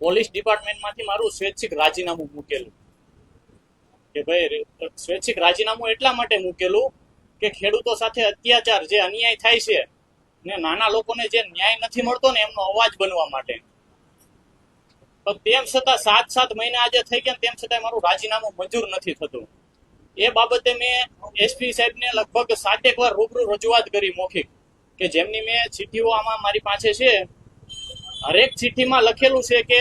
Police ડિપાર્ટમેન્ટમાંથી મારું સ્વૈચ્છિક રાજીનામું મૂકેલું કે ભાઈ સ્વૈચ્છિક રાજીનામું એટલા માટે મૂકેલું કે ખેડૂતો સાથે અત્યાચાર જે અન્યાય થાય છે ને નાના લોકોને જે ન્યાય નથી મળતો ને એમનો અવાજ બનવા માટે. તો તેમ છતાં 7 મહિના આજે થઈ ગયા તેમ છતાં મારું રાજીનામું મંજૂર નથી થતું. એ બાબતે મેં એસપી સાહેબને લગભગ 7 વાર રૂબરૂ રજૂઆત કરી મૌખિક, કે જેમની મેં ચિઠ્ઠીઓ આમાં મારી પાસે છે. હરેક ચિઠ્ઠીમાં લખેલું છે કે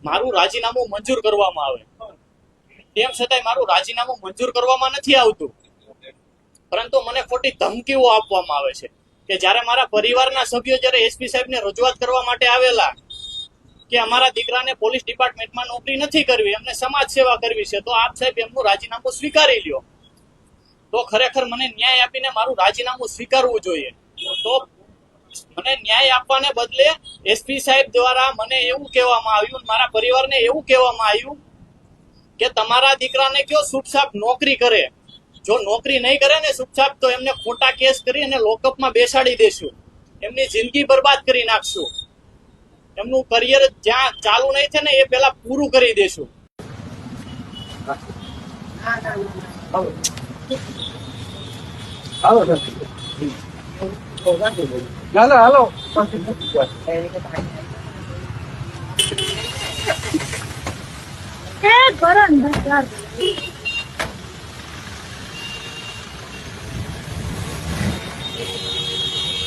મારું રાજીનામું મંજૂર કરવામાં આવે, તેમ છતાંય મારું રાજીનામું મંજૂર કરવામાં નથી આવતું. પરંતુ મને ખોટી ધમકીઓ આપવામાં આવે છે કે જ્યારે મારા પરિવારના સભ્યો જ્યારે એસપી સાહેબને રજૂઆત કરવા માટે આવેલા કે અમારા દીકરાને પોલીસ ડિપાર્ટમેન્ટમાં નોકરી નથી કરવી, એમને સમાજ સેવા કરવી છે, તો આપ સાહેબ એમનું રાજીનામું સ્વીકારી લ્યો. તો ખરેખર મને ન્યાય આપીને મારું રાજીનામું સ્વીકારવું જોઈએ. તો મને ન્યાય આપવાને બદલે એસપી સાહેબ દ્વારા મને એવું કહેવામાં આવ્યું, મારા પરિવારને એવું કહેવામાં આવ્યું કે તમારા દીકરાને કયો સુપસાપ નોકરી કરે, જો નોકરી નહીં કરે ને સુપસાપ તો એમને ખોટા કેસ કરી અને લોકઅપમાં બેસાડી દેશું, એમની જિંદગી બરબાદ કરી નાખશું, એમનું કરિયર જ્યાં ચાલુ નહીં થાય ને એ પેલા પૂરું કરી દેશું. હાલો કરો ને